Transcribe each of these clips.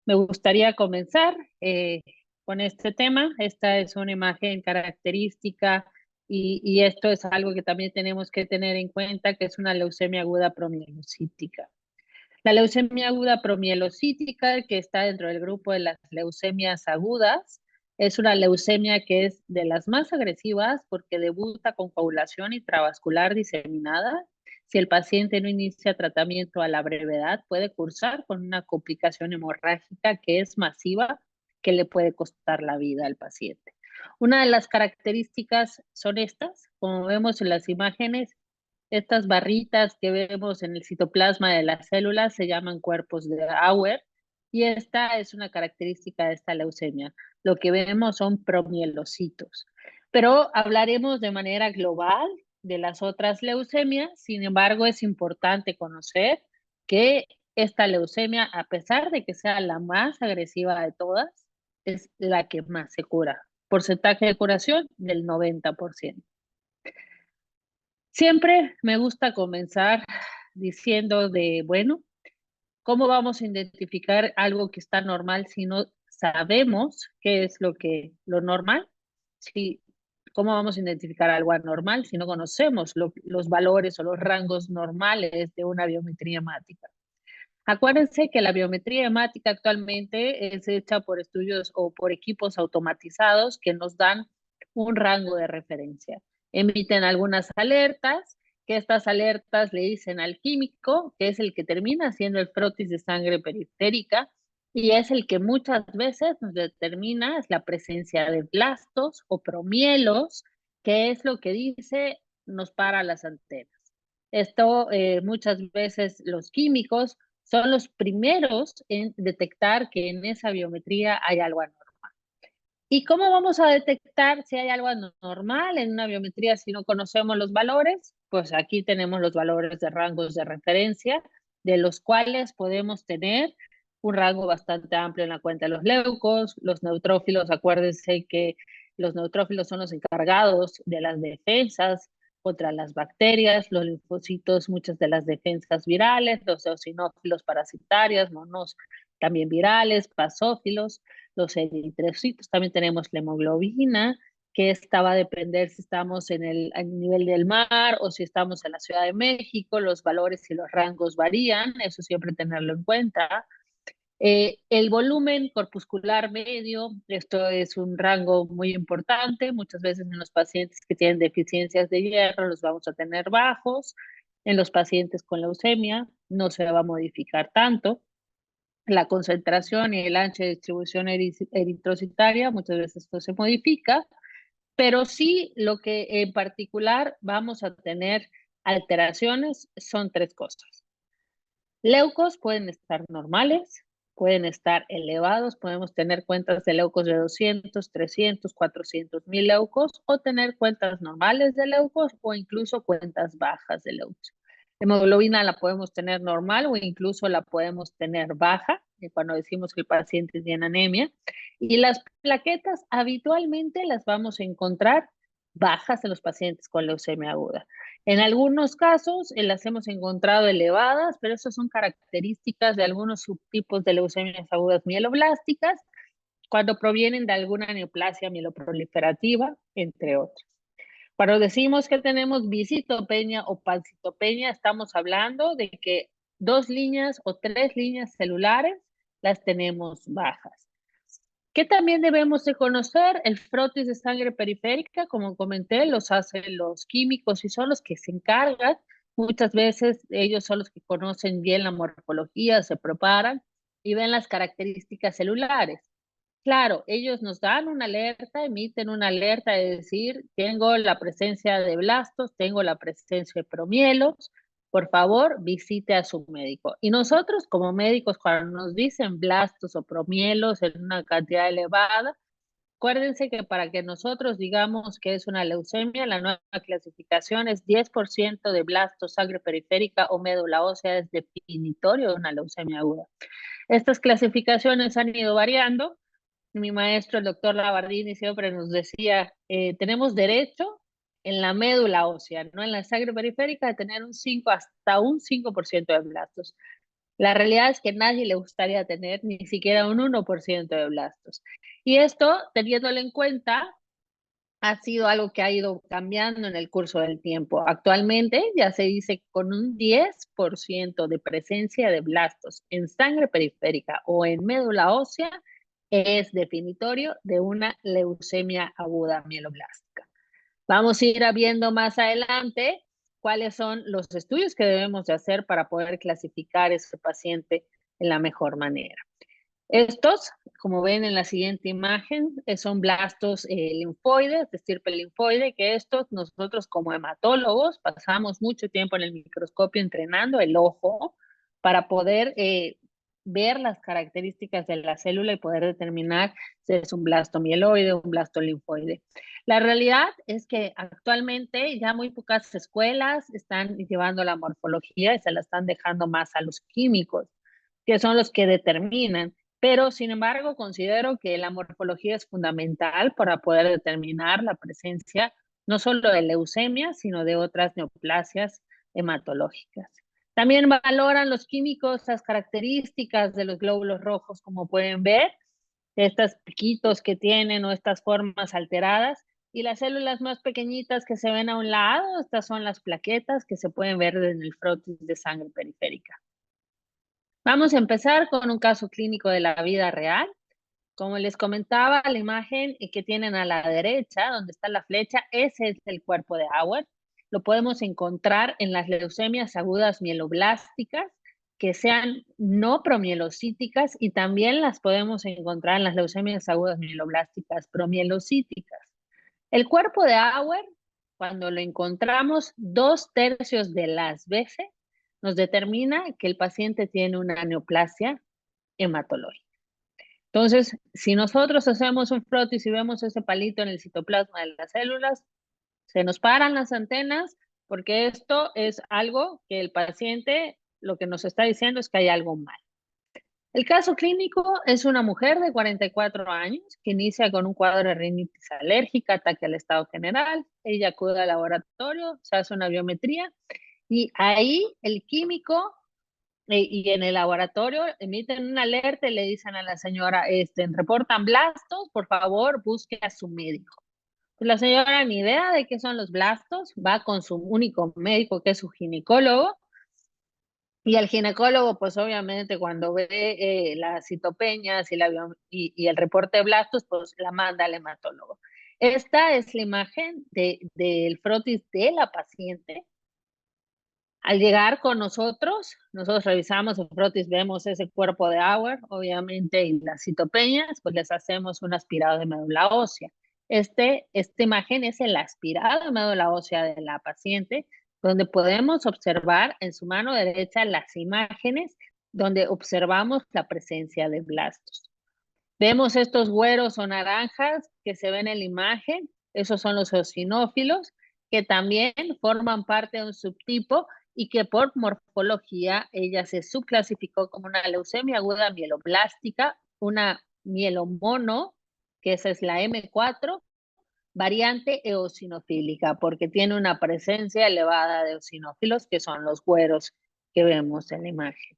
Me gustaría comenzar con este tema. Esta es una imagen característica y esto es algo que también tenemos que tener en cuenta, que es una leucemia aguda promielocítica. La leucemia aguda promielocítica, que está dentro del grupo de las leucemias agudas, es una leucemia que es de las más agresivas porque debuta con coagulación intravascular diseminada. Si el paciente no inicia tratamiento a la brevedad, puede cursar con una complicación hemorrágica que es masiva, que le puede costar la vida al paciente. Una de las características son estas, como vemos en las imágenes, estas barritas que vemos en el citoplasma de las células se llaman cuerpos de Auer y esta es una característica de esta leucemia. Lo que vemos son promielocitos. Pero hablaremos de manera global de las otras leucemias. Sin embargo, es importante conocer que esta leucemia, a pesar de que sea la más agresiva de todas, es la que más se cura. Porcentaje de curación del 90%. Siempre me gusta comenzar diciendo de, bueno, ¿cómo vamos a identificar algo que está normal si no sabemos qué es lo normal? Si, ¿Cómo vamos a identificar algo anormal si no conocemos los valores o los rangos normales de una biometría hemática? Acuérdense que la biometría hemática actualmente es hecha por estudios o por equipos automatizados que nos dan un rango de referencia. Emiten algunas alertas, que estas alertas le dicen al químico, que es el que termina siendo el frotis de sangre periférica, y es el que muchas veces nos determina la presencia de blastos o promielos, que es lo que dice nos para las antenas. Esto muchas veces los químicos son los primeros en detectar que en esa biometría hay algo anormal. ¿Y cómo vamos a detectar si hay algo anormal en una biometría si no conocemos los valores? Pues aquí tenemos los valores de rangos de referencia, de los cuales podemos tener un rango bastante amplio en la cuenta de los leucos, los neutrófilos. Acuérdense que los neutrófilos son los encargados de las defensas contra las bacterias, los linfocitos, muchas de las defensas virales, los eosinófilos parasitarios, monos también virales, basófilos, los eritrocitos, también tenemos la hemoglobina, que esta va a depender si estamos en el nivel del mar o si estamos en la Ciudad de México, los valores y los rangos varían, eso siempre tenerlo en cuenta. El volumen corpuscular medio, esto es un rango muy importante, muchas veces en los pacientes que tienen deficiencias de hierro los vamos a tener bajos, en los pacientes con leucemia no se va a modificar tanto. La concentración y el ancho de distribución eritrocitaria, muchas veces esto se modifica, pero sí lo que en particular vamos a tener alteraciones son tres cosas. Leucos pueden estar normales, pueden estar elevados, podemos tener cuentas de leucos de 200, 300, 400,000 leucos o tener cuentas normales de leucos o incluso cuentas bajas de leucos. Hemoglobina la podemos tener normal o incluso la podemos tener baja, cuando decimos que el paciente tiene anemia. Y las plaquetas habitualmente las vamos a encontrar bajas en los pacientes con leucemia aguda. En algunos casos las hemos encontrado elevadas, pero esas son características de algunos subtipos de leucemias agudas mieloblásticas, cuando provienen de alguna neoplasia mieloproliferativa, entre otros. Cuando decimos que tenemos bisitopenia o pancitopenia, estamos hablando de que 2 líneas o 3 líneas celulares las tenemos bajas. ¿Qué también debemos de conocer? El frotis de sangre periférica, como comenté, los hacen los químicos y son los que se encargan. Muchas veces ellos son los que conocen bien la morfología, se preparan y ven las características celulares. Claro, ellos nos dan una alerta, emiten una alerta de decir, tengo la presencia de blastos, tengo la presencia de promielos, por favor, visite a su médico. Y nosotros como médicos, cuando nos dicen blastos o promielos en una cantidad elevada, acuérdense que para que nosotros digamos que es una leucemia, la nueva clasificación es 10% de blastos, sangre periférica o médula ósea es definitorio de una leucemia aguda. Estas clasificaciones han ido variando. Mi maestro, el doctor Labardini, siempre nos decía, tenemos derecho en la médula ósea, no en la sangre periférica, de tener hasta un 5% de blastos. La realidad es que nadie le gustaría tener ni siquiera un 1% de blastos. Y esto, teniéndolo en cuenta, ha sido algo que ha ido cambiando en el curso del tiempo. Actualmente ya se dice que con un 10% de presencia de blastos en sangre periférica o en médula ósea es definitorio de una leucemia aguda mieloblástica. Vamos a ir viendo más adelante cuáles son los estudios que debemos de hacer para poder clasificar a ese paciente de la mejor manera. Estos, como ven en la siguiente imagen, son blastos linfoides, de estirpe linfoide, que estos nosotros como hematólogos pasamos mucho tiempo en el microscopio entrenando el ojo para poder ver las características de la célula y poder determinar si es un blasto mieloide o un blasto linfoide. La realidad es que actualmente ya muy pocas escuelas están llevando la morfología y se la están dejando más a los químicos, que son los que determinan. Pero, sin embargo, considero que la morfología es fundamental para poder determinar la presencia no solo de leucemia, sino de otras neoplasias hematológicas. También valoran los químicos las características de los glóbulos rojos, como pueden ver, estos piquitos que tienen o estas formas alteradas. Y las células más pequeñitas que se ven a un lado, estas son las plaquetas que se pueden ver en el frotis de sangre periférica. Vamos a empezar con un caso clínico de la vida real. Como les comentaba, la imagen que tienen a la derecha, donde está la flecha, ese es el cuerpo de Auer. Lo podemos encontrar en las leucemias agudas mieloblásticas, que sean no promielocíticas, y también las podemos encontrar en las leucemias agudas mieloblásticas promielocíticas. El cuerpo de Auer, cuando lo encontramos 2/3 de las veces, nos determina que el paciente tiene una neoplasia hematológica. Entonces, si nosotros hacemos un frotis y vemos ese palito en el citoplasma de las células, se nos paran las antenas porque esto es algo que el paciente lo que nos está diciendo es que hay algo mal. El caso clínico es una mujer de 44 años que inicia con un cuadro de rinitis alérgica, ataque al estado general. Ella acude al laboratorio, se hace una biometría y ahí el químico y en el laboratorio emiten una alerta y le dicen a la señora, reportan blastos, por favor, busque a su médico. Pues la señora ni idea de qué son los blastos, va con su único médico que es su ginecólogo, y el ginecólogo, pues obviamente cuando ve las citopeñas y el reporte de blastos, pues la manda al hematólogo. Esta es la imagen del frotis de la paciente. Al llegar con nosotros revisamos el frotis, vemos ese cuerpo de Auer, obviamente, y las citopeñas, pues les hacemos un aspirado de médula ósea. Esta imagen es el aspirado de médula ósea de la paciente, donde podemos observar en su mano derecha las imágenes donde observamos la presencia de blastos. Vemos estos güeros o naranjas que se ven en la imagen, esos son los eosinófilos, que también forman parte de un subtipo y que por morfología ella se subclasificó como una leucemia aguda mieloblástica, una mielomono, que esa es la M4, variante eosinofílica, porque tiene una presencia elevada de eosinófilos, que son los güeros que vemos en la imagen.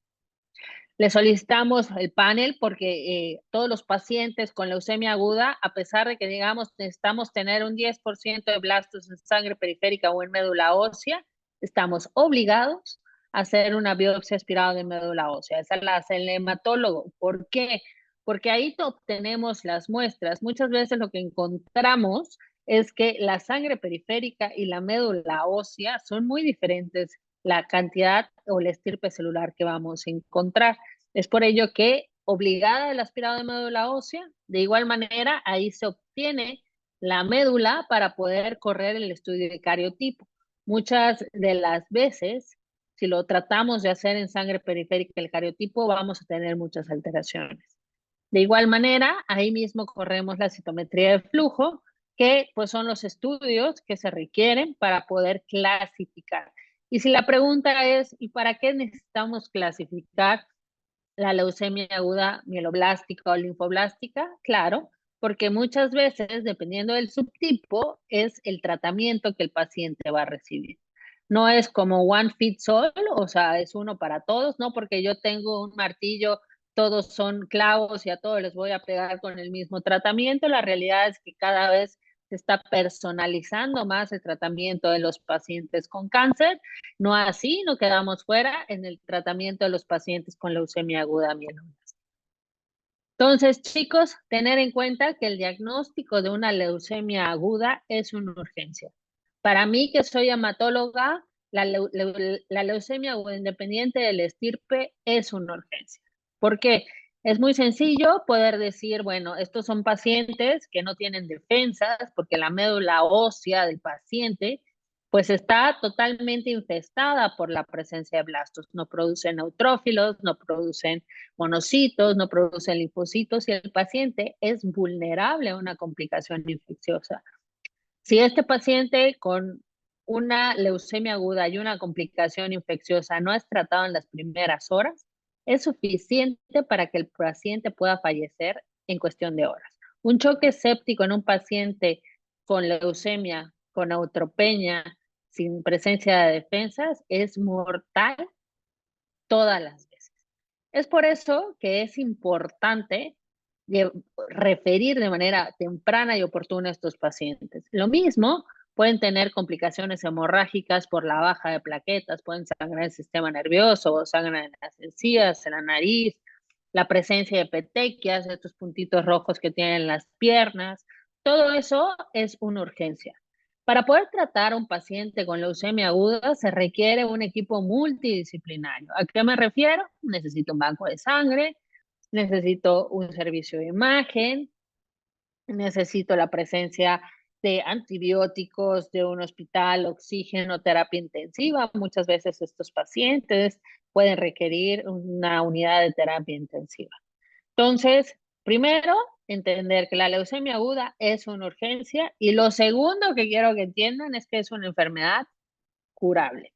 Le solicitamos el panel porque todos los pacientes con leucemia aguda, a pesar de que digamos necesitamos tener un 10% de blastos en sangre periférica o en médula ósea, estamos obligados a hacer una biopsia aspirada de médula ósea. Esa la hace el hematólogo. ¿Por qué? Porque ahí obtenemos las muestras. Muchas veces lo que encontramos es que la sangre periférica y la médula ósea son muy diferentes la cantidad o la estirpe celular que vamos a encontrar. Es por ello que, obligada el aspirado de médula ósea, de igual manera, ahí se obtiene la médula para poder correr el estudio de cariotipo. Muchas de las veces, si lo tratamos de hacer en sangre periférica el cariotipo, vamos a tener muchas alteraciones. De igual manera, ahí mismo corremos la citometría de flujo, que pues son los estudios que se requieren para poder clasificar. Y si la pregunta es, ¿y para qué necesitamos clasificar la leucemia aguda mieloblástica o linfoblástica? Claro, porque muchas veces, dependiendo del subtipo, es el tratamiento que el paciente va a recibir. No es como one fits all, o sea, es uno para todos, no porque yo tengo un martillo, todos son clavos y a todos les voy a pegar con el mismo tratamiento. La realidad es que cada vez se está personalizando más el tratamiento de los pacientes con cáncer. No así, no quedamos fuera en el tratamiento de los pacientes con leucemia aguda mieloide. Entonces, chicos, tener en cuenta que el diagnóstico de una leucemia aguda es una urgencia. Para mí, que soy hematóloga, la leucemia aguda independiente del estirpe es una urgencia. ¿Por qué? Es muy sencillo poder decir, bueno, estos son pacientes que no tienen defensas porque la médula ósea del paciente pues está totalmente infestada por la presencia de blastos. No producen neutrófilos, no producen monocitos, no producen linfocitos y el paciente es vulnerable a una complicación infecciosa. Si este paciente con una leucemia aguda y una complicación infecciosa no es tratado en las primeras horas, es suficiente para que el paciente pueda fallecer en cuestión de horas. Un choque séptico en un paciente con leucemia, con neutropenia, sin presencia de defensas, es mortal todas las veces. Es por eso que es importante referir de manera temprana y oportuna a estos pacientes. Lo mismo, pueden tener complicaciones hemorrágicas por la baja de plaquetas, pueden sangrar el sistema nervioso, sangran en las encías, en la nariz, la presencia de petequias, estos puntitos rojos que tienen las piernas. Todo eso es una urgencia. Para poder tratar a un paciente con leucemia aguda se requiere un equipo multidisciplinario. ¿A qué me refiero? Necesito un banco de sangre, necesito un servicio de imagen, necesito la presencia de antibióticos, de un hospital, oxígeno, terapia intensiva. Muchas veces estos pacientes pueden requerir una unidad de terapia intensiva. Entonces, primero, entender que la leucemia aguda es una urgencia y lo segundo que quiero que entiendan es que es una enfermedad curable.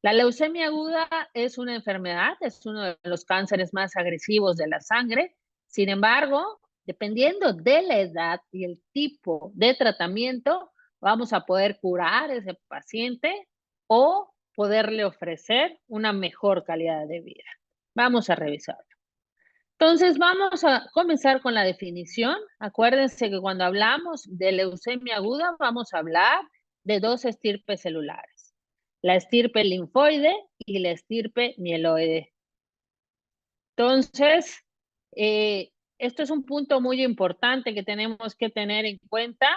La leucemia aguda es una enfermedad, es uno de los cánceres más agresivos de la sangre. Sin embargo, dependiendo de la edad y el tipo de tratamiento, vamos a poder curar a ese paciente o poderle ofrecer una mejor calidad de vida. Vamos a revisar. Entonces, vamos a comenzar con la definición. Acuérdense que cuando hablamos de leucemia aguda, vamos a hablar de dos estirpes celulares, la estirpe linfoide y la estirpe mieloide. Entonces, esto es un punto muy importante que tenemos que tener en cuenta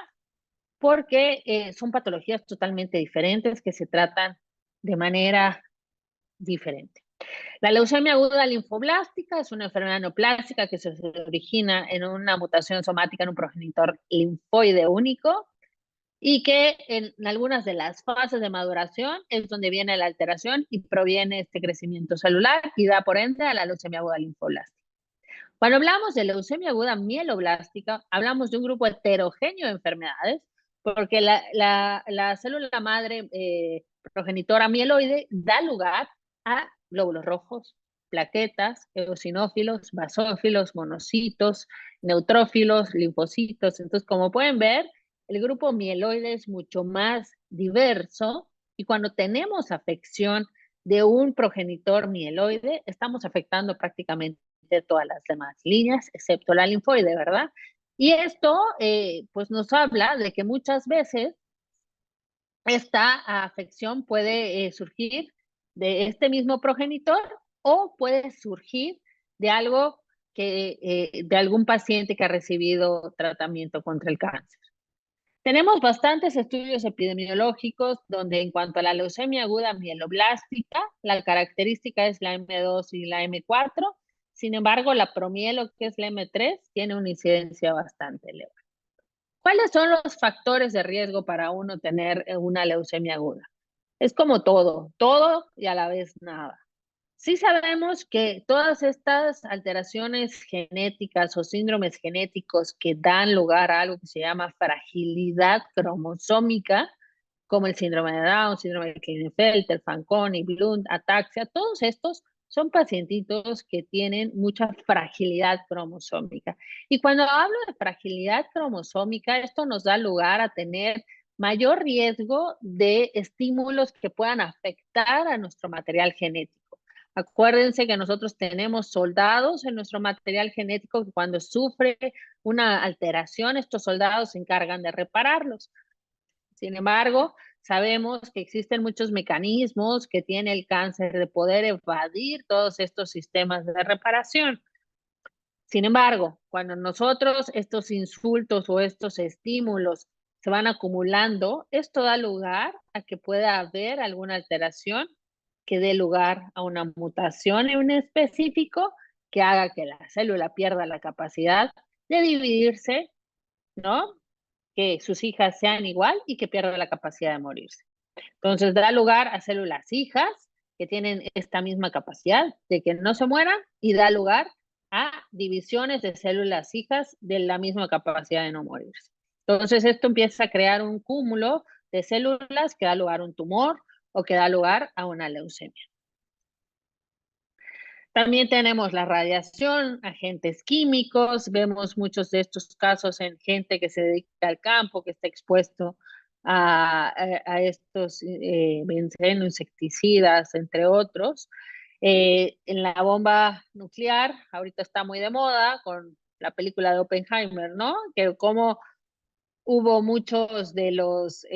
porque son patologías totalmente diferentes que se tratan de manera diferente. La leucemia aguda linfoblástica es una enfermedad neoplástica que se origina en una mutación somática en un progenitor linfoide único y que en algunas de las fases de maduración es donde viene la alteración y proviene este crecimiento celular y da por ende a la leucemia aguda linfoblástica. Cuando hablamos de leucemia aguda mieloblástica, hablamos de un grupo heterogéneo de enfermedades porque la célula madre progenitora mieloide da lugar a glóbulos rojos, plaquetas, eosinófilos, basófilos, monocitos, neutrófilos, linfocitos. Entonces, como pueden ver, el grupo mieloide es mucho más diverso y cuando tenemos afección de un progenitor mieloide, estamos afectando prácticamente todas las demás líneas, excepto la linfoide, ¿verdad? Y esto, pues nos habla de que muchas veces esta afección puede surgir de este mismo progenitor o puede surgir de algo de algún paciente que ha recibido tratamiento contra el cáncer. Tenemos bastantes estudios epidemiológicos donde en cuanto a la leucemia aguda mieloblástica, la característica es la M2 y la M4. Sin embargo, la promielo, que es la M3, tiene una incidencia bastante elevada. ¿Cuáles son los factores de riesgo para uno tener una leucemia aguda? Es como todo y a la vez nada. Sí sabemos que todas estas alteraciones genéticas o síndromes genéticos que dan lugar a algo que se llama fragilidad cromosómica, como el síndrome de Down, síndrome de Klinefelter, Fanconi, Blount, ataxia, todos estos son pacientitos que tienen mucha fragilidad cromosómica. Y cuando hablo de fragilidad cromosómica, esto nos da lugar a tener mayor riesgo de estímulos que puedan afectar a nuestro material genético. Acuérdense que nosotros tenemos soldados en nuestro material genético que cuando sufre una alteración, estos soldados se encargan de repararlos. Sin embargo, sabemos que existen muchos mecanismos que tiene el cáncer de poder evadir todos estos sistemas de reparación. Sin embargo, cuando nosotros estos insultos o estos estímulos se van acumulando, esto da lugar a que pueda haber alguna alteración que dé lugar a una mutación en un específico que haga que la célula pierda la capacidad de dividirse, ¿no? Que sus hijas sean igual y que pierda la capacidad de morirse. Entonces da lugar a células hijas que tienen esta misma capacidad de que no se mueran y da lugar a divisiones de células hijas de la misma capacidad de no morirse. Entonces esto empieza a crear un cúmulo de células que da lugar a un tumor o que da lugar a una leucemia. También tenemos la radiación, agentes químicos, vemos muchos de estos casos en gente que se dedica al campo, que está expuesto a estos benceno, insecticidas, entre otros. En la bomba nuclear, ahorita está muy de moda con la película de Oppenheimer, ¿no? Que como hubo muchos de los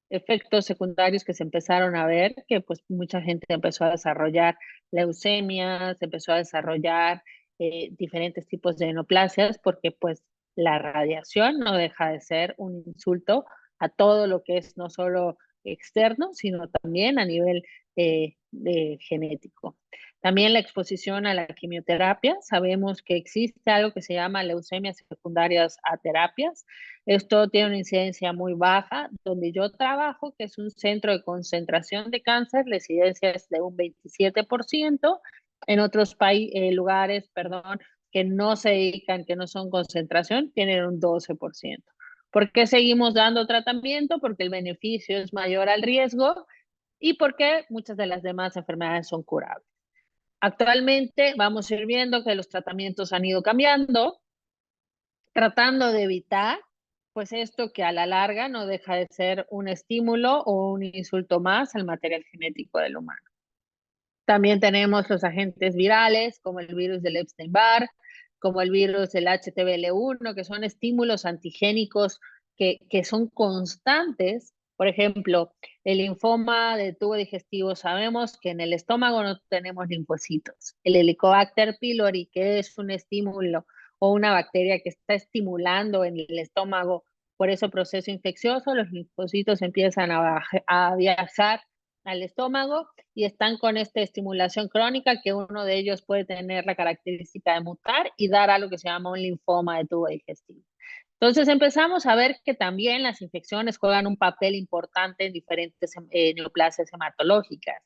efectos secundarios que se empezaron a ver, que pues mucha gente empezó a desarrollar leucemias, empezó a desarrollar diferentes tipos de neoplasias, porque pues la radiación no deja de ser un insulto a todo lo que es no solo externo, sino también a nivel genético. También la exposición a la quimioterapia. Sabemos que existe algo que se llama leucemias secundarias a terapias. Esto tiene una incidencia muy baja. Donde yo trabajo, que es un centro de concentración de cáncer, la incidencia es de un 27%. En otros lugares, perdón, que no se dedican, que no son concentración, tienen un 12%. ¿Por qué seguimos dando tratamiento? Porque el beneficio es mayor al riesgo y porque muchas de las demás enfermedades son curables. Actualmente vamos a ir viendo que los tratamientos han ido cambiando, tratando de evitar, pues esto que a la larga no deja de ser un estímulo o un insulto más al material genético del humano. También tenemos los agentes virales, como el virus del Epstein-Barr, como el virus del HTBL1, que son estímulos antigénicos que son constantes. Por ejemplo, el linfoma de tubo digestivo, sabemos que en el estómago no tenemos linfocitos. El Helicobacter pylori, que es un estímulo o una bacteria que está estimulando en el estómago por ese proceso infeccioso, los linfocitos empiezan a viajar al estómago y están con esta estimulación crónica, que uno de ellos puede tener la característica de mutar y dar algo que se llama un linfoma de tubo digestivo. Entonces empezamos a ver que también las infecciones juegan un papel importante en diferentes neoplasias hematológicas,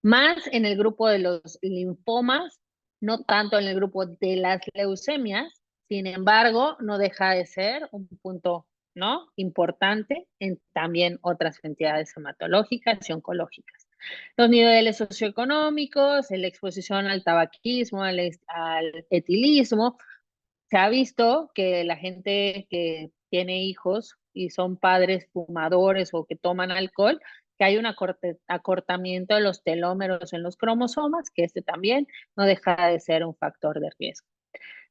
más en el grupo de los linfomas, no tanto en el grupo de las leucemias. Sin embargo, no deja de ser un punto, ¿no?, importante en también otras entidades hematológicas y oncológicas. Los niveles socioeconómicos, la exposición al tabaquismo, al etilismo. Se ha visto que la gente que tiene hijos y son padres fumadores o que toman alcohol, que hay un acortamiento de los telómeros en los cromosomas, que este también no deja de ser un factor de riesgo.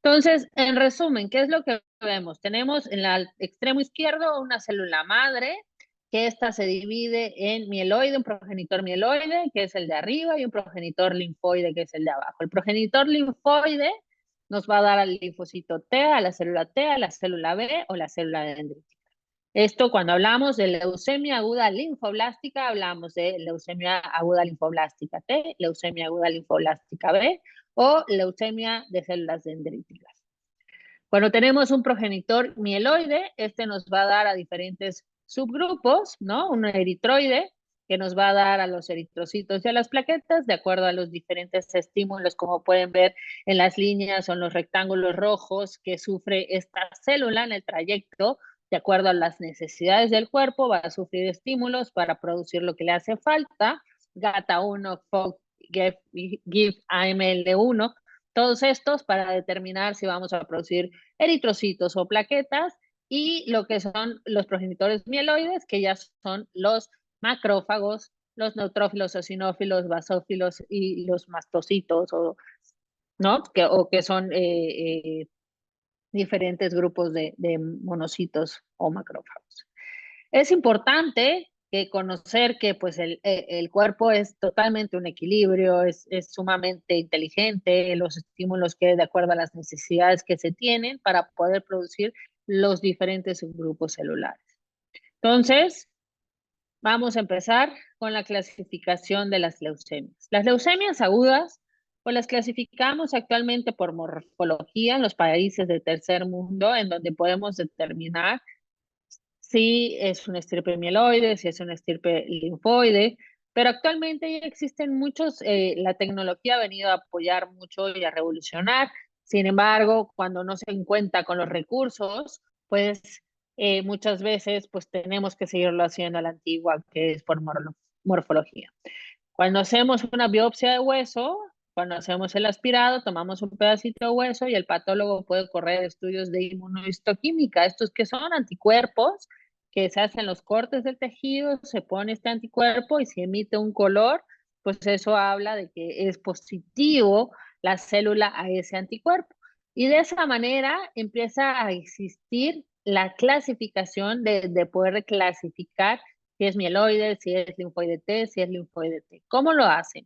Entonces, en resumen, ¿qué es lo que vemos? Tenemos en el extremo izquierdo una célula madre, que esta se divide en mieloide, un progenitor mieloide, que es el de arriba, y un progenitor linfoide, que es el de abajo. El progenitor linfoide nos va a dar al linfocito T, a la célula B o la célula dendrítica. Esto cuando hablamos de leucemia aguda linfoblástica, hablamos de leucemia aguda linfoblástica T, leucemia aguda linfoblástica B o leucemia de células dendríticas. Cuando tenemos un progenitor mieloide, este nos va a dar a diferentes subgrupos, ¿no? Un eritroide, que nos va a dar a los eritrocitos y a las plaquetas, de acuerdo a los diferentes estímulos, como pueden ver en las líneas o en los rectángulos rojos que sufre esta célula en el trayecto. De acuerdo a las necesidades del cuerpo, va a sufrir estímulos para producir lo que le hace falta, GATA1, FOC, GIF, AML1, todos estos para determinar si vamos a producir eritrocitos o plaquetas, y lo que son los progenitores mieloides, que ya son los macrófagos, los neutrófilos, eosinófilos, basófilos y los mastocitos, ¿no? Que son diferentes grupos de monocitos o macrófagos. Es importante conocer que pues el cuerpo es totalmente un equilibrio, es sumamente inteligente, los estímulos que de acuerdo a las necesidades que se tienen para poder producir los diferentes subgrupos celulares. Entonces, vamos a empezar con la clasificación de las leucemias. Las leucemias agudas, pues las clasificamos actualmente por morfología en los países del tercer mundo, en donde podemos determinar si es una estirpe mieloide, si es una estirpe linfoide, pero actualmente ya existen muchos, la tecnología ha venido a apoyar mucho y a revolucionar. Sin embargo, cuando no se cuenta con los recursos, pues muchas veces pues tenemos que seguirlo haciendo a la antigua, que es por morfología. Cuando hacemos una biopsia de hueso, cuando hacemos el aspirado, tomamos un pedacito de hueso y el patólogo puede correr estudios de inmunohistoquímica, estos que son anticuerpos que se hacen los cortes del tejido, se pone este anticuerpo y si emite un color, pues eso habla de que es positivo la célula a ese anticuerpo. Y de esa manera empieza a existir la clasificación de poder clasificar si es mieloide, si es linfoide T, si es linfoide T. ¿Cómo lo hacen?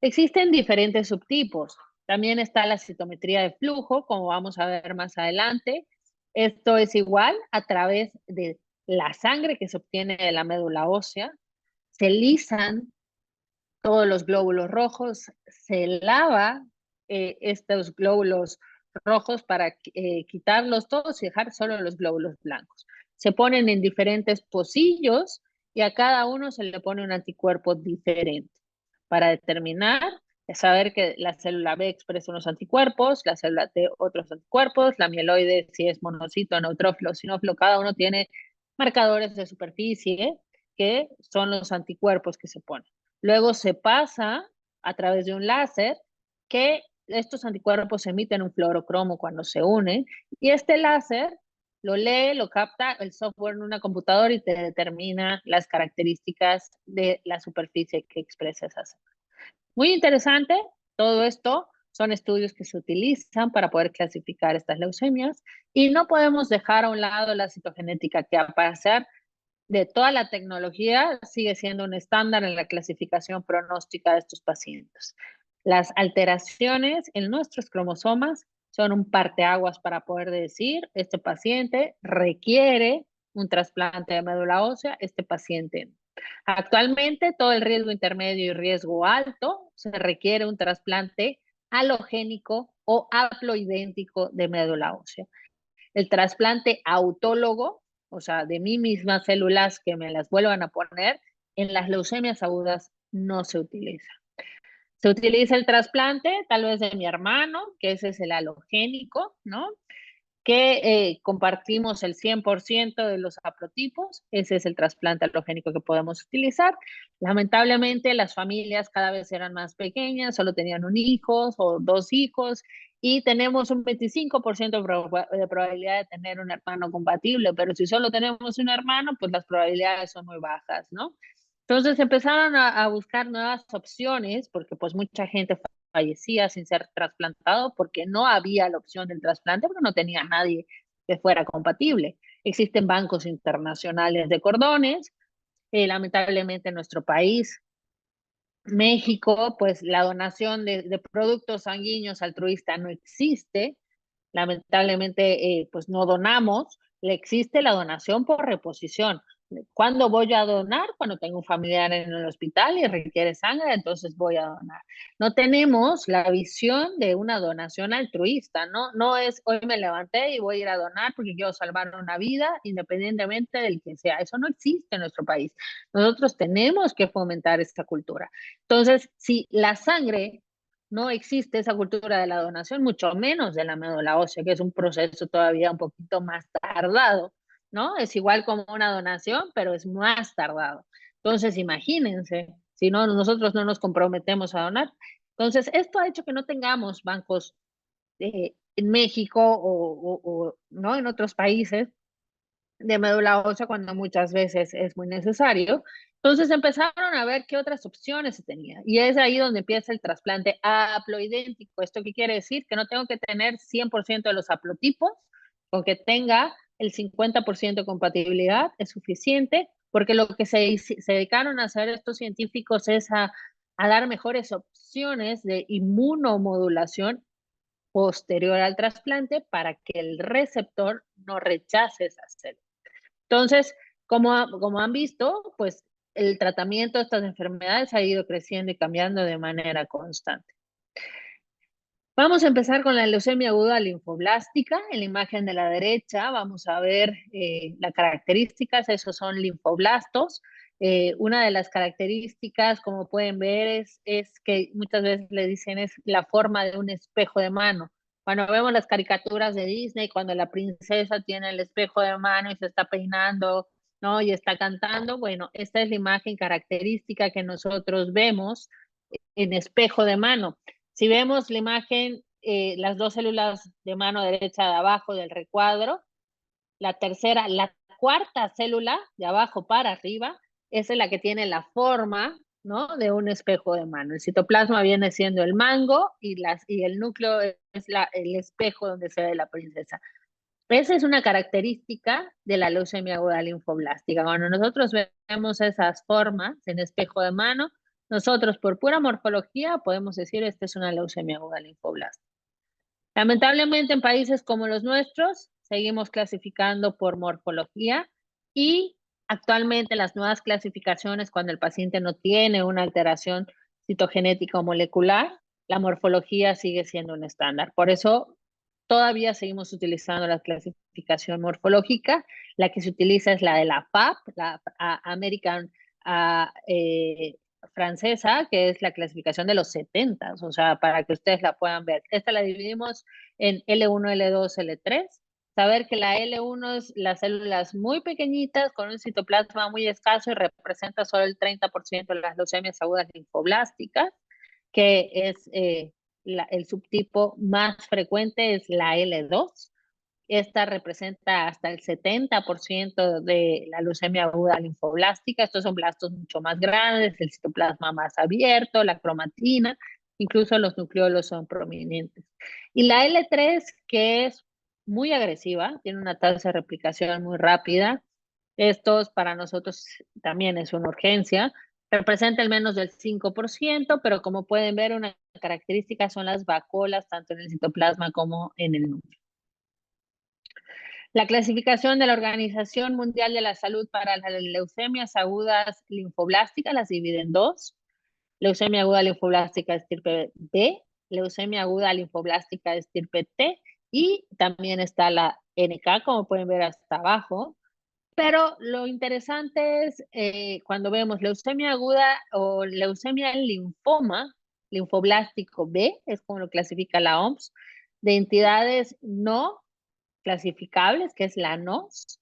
Existen diferentes subtipos. También está la citometría de flujo, como vamos a ver más adelante. Esto es igual a través de la sangre que se obtiene de la médula ósea. Se lisan todos los glóbulos rojos, se lava estos glóbulos rojos para quitarlos todos y dejar solo los glóbulos blancos. Se ponen en diferentes pocillos y a cada uno se le pone un anticuerpo diferente para determinar, saber que la célula B expresa unos anticuerpos, la célula T otros anticuerpos, la mieloide si es monocito, neutrófilo, sinófilo, cada uno tiene marcadores de superficie que son los anticuerpos que se ponen. Luego se pasa a través de un láser que estos anticuerpos emiten un fluorocromo cuando se unen y este láser lo lee, lo capta el software en una computadora y te determina las características de la superficie que expresa esa célula. Muy interesante, todo esto son estudios que se utilizan para poder clasificar estas leucemias y no podemos dejar a un lado la citogenética que a pesar de toda la tecnología sigue siendo un estándar en la clasificación pronóstica de estos pacientes. Las alteraciones en nuestros cromosomas son un parteaguas para poder decir, este paciente requiere un trasplante de médula ósea, este paciente no. Actualmente, todo el riesgo intermedio y riesgo alto se requiere un trasplante halogénico o haploidéntico de médula ósea. El trasplante autólogo, o sea, de mí mismas células que me las vuelvan a poner, en las leucemias agudas no se utiliza. Se utiliza el trasplante, tal vez de mi hermano, que ese es el halogénico, ¿no? Que compartimos el 100% de los haplotipos, ese es el trasplante halogénico que podemos utilizar. Lamentablemente las familias cada vez eran más pequeñas, solo tenían un hijo o dos hijos y tenemos un 25% de probabilidad de tener un hermano compatible, pero si solo tenemos un hermano, pues las probabilidades son muy bajas, ¿no? Entonces empezaron a buscar nuevas opciones porque pues mucha gente fallecía sin ser trasplantado porque no había la opción del trasplante porque no tenía nadie que fuera compatible. Existen bancos internacionales de cordones. Lamentablemente en nuestro país, México, pues la donación de productos sanguíneos altruista no existe. Lamentablemente, pues no donamos. Le existe la donación por reposición. ¿Cuándo voy a donar? Cuando tengo un familiar en el hospital y requiere sangre, entonces voy a donar. No tenemos la visión de una donación altruista, ¿no? No es hoy me levanté y voy a ir a donar porque quiero salvar una vida independientemente del que sea. Eso no existe en nuestro país. Nosotros tenemos que fomentar esta cultura. Entonces, si la sangre no existe esa cultura de la donación, mucho menos de la médula ósea, que es un proceso todavía un poquito más tardado, ¿no? Es igual como una donación, pero es más tardado. Entonces, imagínense, si no, nosotros no nos comprometemos a donar. Entonces, esto ha hecho que no tengamos bancos en México o no en otros países de médula ósea cuando muchas veces es muy necesario. Entonces empezaron a ver qué otras opciones se tenía. Y es ahí donde empieza el trasplante haploidéntico. ¿Esto qué quiere decir? Que no tengo que tener 100% de los haplotipos, o que tenga el 50% de compatibilidad, es suficiente, porque lo que se dedicaron a hacer estos científicos es a dar mejores opciones de inmunomodulación posterior al trasplante para que el receptor no rechace esa célula. Entonces, como han visto, pues el tratamiento de estas enfermedades ha ido creciendo y cambiando de manera constante. Vamos a empezar con la leucemia aguda linfoblástica. En la imagen de la derecha vamos a ver las características. Esos son linfoblastos. Una de las características, como pueden ver, es que muchas veces le dicen es la forma de un espejo de mano. Cuando vemos las caricaturas de Disney, cuando la princesa tiene el espejo de mano y se está peinando, ¿no? Y está cantando, bueno, esta es la imagen característica que nosotros vemos en espejo de mano. Si vemos la imagen, las dos células de mano derecha de abajo del recuadro, la cuarta célula de abajo para arriba, esa es la que tiene la forma, ¿no?, de un espejo de mano. El citoplasma viene siendo el mango y el núcleo es el espejo donde se ve la princesa. Esa es una característica de la leucemia aguda linfoblástica. Cuando nosotros vemos esas formas en espejo de mano, nosotros por pura morfología podemos decir esta es una leucemia aguda linfoblástica. Lamentablemente en países como los nuestros seguimos clasificando por morfología, y actualmente las nuevas clasificaciones, cuando el paciente no tiene una alteración citogenética o molecular, la morfología sigue siendo un estándar. Por eso todavía seguimos utilizando la clasificación morfológica. La que se utiliza es la de la FAP, la American francesa, que es la clasificación de los 70, o sea, para que ustedes la puedan ver. Esta la dividimos en L1, L2, L3. Saber que la L1 es las células muy pequeñitas con un citoplasma muy escaso y representa solo el 30% de las leucemias agudas linfoblásticas, que es el subtipo más frecuente es la L2. Esta representa hasta el 70% de la leucemia aguda linfoblástica. Estos son blastos mucho más grandes, el citoplasma más abierto, la cromatina, incluso los nucleolos son prominentes. Y la L3, que es muy agresiva, tiene una tasa de replicación muy rápida. Estos para nosotros también es una urgencia. Representa el menos del 5%, pero como pueden ver, una característica son las vacuolas, tanto en el citoplasma como en el núcleo. La clasificación de la Organización Mundial de la Salud para las leucemias agudas linfoblásticas las divide en dos: leucemia aguda linfoblástica estirpe B, leucemia aguda linfoblástica estirpe T, y también está la NK, como pueden ver hasta abajo. Pero lo interesante es cuando vemos leucemia aguda o leucemia linfoma, linfoblástico B, es como lo clasifica la OMS, de entidades no clasificables, que es la NOS,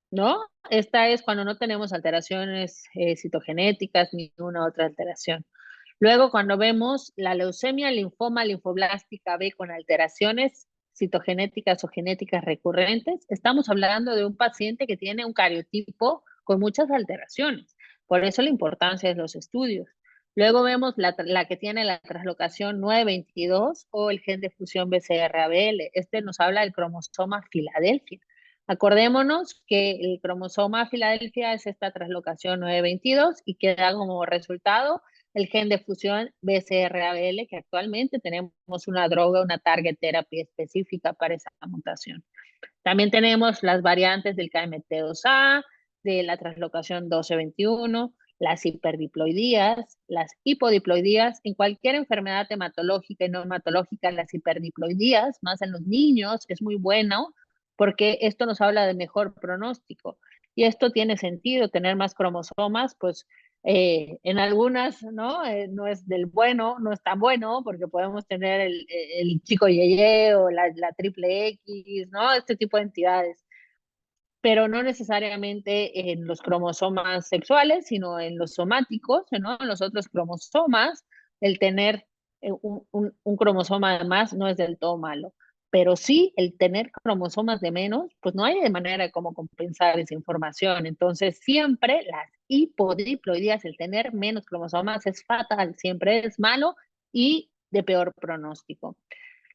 ¿no? Esta es cuando no tenemos alteraciones citogenéticas ni ninguna otra alteración. Luego, cuando vemos la leucemia linfoma linfoblástica B con alteraciones citogenéticas o genéticas recurrentes, estamos hablando de un paciente que tiene un cariotipo con muchas alteraciones. Por eso la importancia de los estudios. Luego vemos la que tiene la translocación 922 o el gen de fusión BCR-ABL. Este nos habla del cromosoma Filadelfia. Acordémonos que el cromosoma Filadelfia es esta translocación 922 y que da como resultado el gen de fusión BCR-ABL, que actualmente tenemos una droga, una target therapy específica para esa mutación. También tenemos las variantes del KMT2A, de la translocación 1221, las hiperdiploidías, las hipodiploidías. En cualquier enfermedad hematológica y no hematológica, las hiperdiploidías, más en los niños, es muy bueno porque esto nos habla de mejor pronóstico. Y esto tiene sentido, tener más cromosomas, pues en algunas, ¿no? No es del bueno, no es tan bueno, porque podemos tener el chico yeye o la triple X, ¿no? Este tipo de entidades, pero no necesariamente en los cromosomas sexuales, sino en los somáticos, ¿no? En los otros cromosomas, el tener un cromosoma además no es del todo malo. pero sí el tener cromosomas de menos, pues no hay de manera de cómo compensar esa información. Entonces, siempre las hipodiploidías, el tener menos cromosomas es fatal, siempre es malo y de peor pronóstico.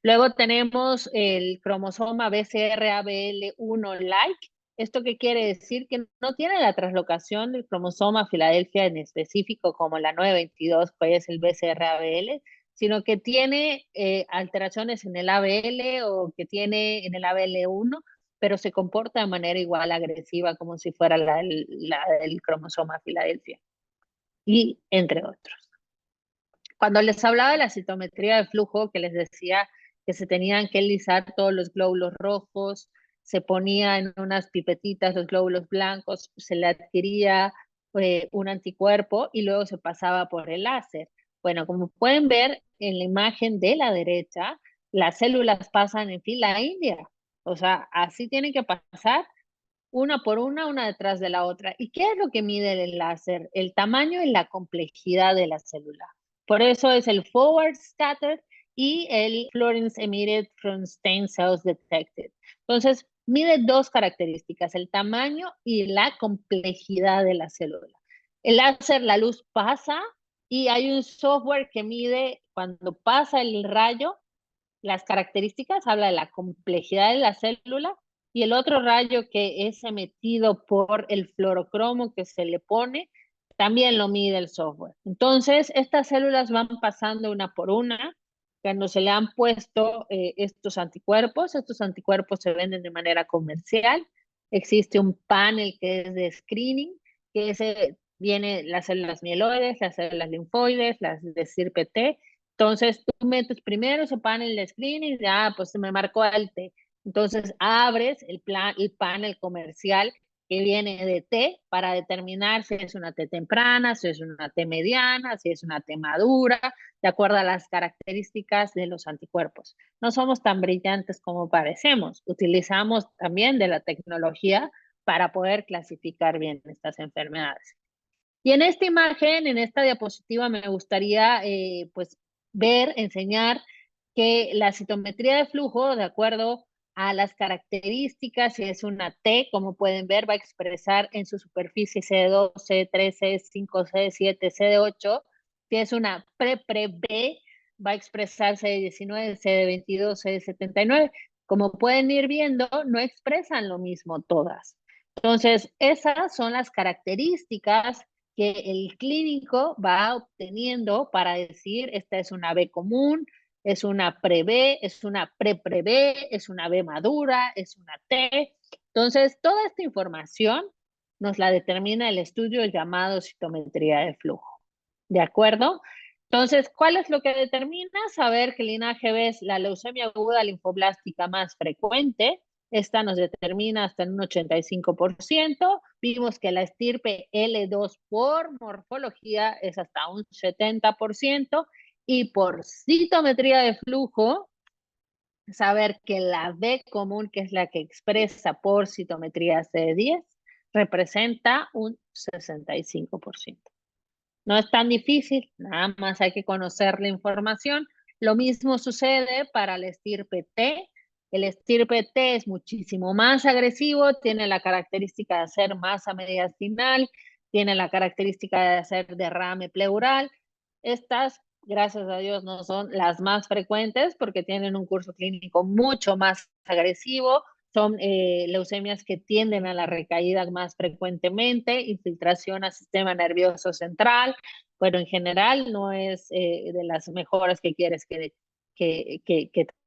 Luego tenemos el cromosoma BCR-ABL1-like. ¿Esto qué quiere decir? Que no tiene la translocación del cromosoma Filadelfia en específico, como la 922, que es el BCR-ABL, sino que tiene alteraciones en el ABL o que tiene en el ABL1, pero se comporta de manera igual agresiva como si fuera el cromosoma Filadelfia, y entre otros. Cuando les hablaba de la citometría de flujo, que les decía que se tenían que lisar todos los glóbulos rojos, se ponía en unas pipetitas los glóbulos blancos, se le adquiría un anticuerpo y luego se pasaba por el láser. Bueno, como pueden ver en la imagen de la derecha, las células pasan en fila india. O sea, así tienen que pasar una por una detrás de la otra. ¿Y qué es lo que mide el láser? El tamaño y la complejidad de la célula. Por eso es el forward scatter y el fluorescence emitted from stem cells detected. Entonces, mide dos características, el tamaño y la complejidad de la célula. El láser, la luz pasa y hay un software que mide cuando pasa el rayo, las características, habla de la complejidad de la célula, y el otro rayo que es emitido por el fluorocromo que se le pone, también lo mide el software. Entonces, estas células van pasando una por una, cuando se le han puesto estos anticuerpos se venden de manera comercial, existe un panel que es de screening, que ese viene las células mieloides, las células linfoides, las de SIRPT. Entonces, tú metes primero ese panel de screening y ya, pues se me marcó el T. Entonces, abres el panel comercial que viene de T para determinar si es una T temprana, si es una T mediana, si es una T madura, de acuerdo a las características de los anticuerpos. No somos tan brillantes como parecemos. Utilizamos también de la tecnología para poder clasificar bien estas enfermedades. Y en esta imagen, en esta diapositiva, me gustaría pues enseñar que la citometría de flujo, de acuerdo a las características, si es una T, como pueden ver, va a expresar en su superficie CD2, CD3, CD5, CD7, CD8. Si es una pre-B, va a expresar CD19, CD22, CD79. Como pueden ir viendo, no expresan lo mismo todas. Entonces, esas son las características que el clínico va obteniendo para decir, esta es una B común, es una pre-B, es una pre-pre-B, es una B madura, es una T. Entonces, toda esta información nos la determina el estudio llamado citometría de flujo. ¿De acuerdo? Entonces, ¿cuál es lo que determina? Saber que el linaje B es la leucemia aguda linfoblástica más frecuente. Esta nos determina hasta en un 85%. Vimos que la estirpe L2 por morfología es hasta un 70%. Y por citometría de flujo, saber que la B común, que es la que expresa por citometría CD10, representa un 65%. No es tan difícil, nada más hay que conocer la información. Lo mismo sucede para el estirpe T. El estirpe T es muchísimo más agresivo, tiene la característica de hacer masa mediastinal, tiene la característica de hacer derrame pleural. Estas, gracias a Dios, no son las más frecuentes porque tienen un curso clínico mucho más agresivo. Son leucemias que tienden a la recaída más frecuentemente, infiltración al sistema nervioso central, pero en general no es de las mejores que quieres que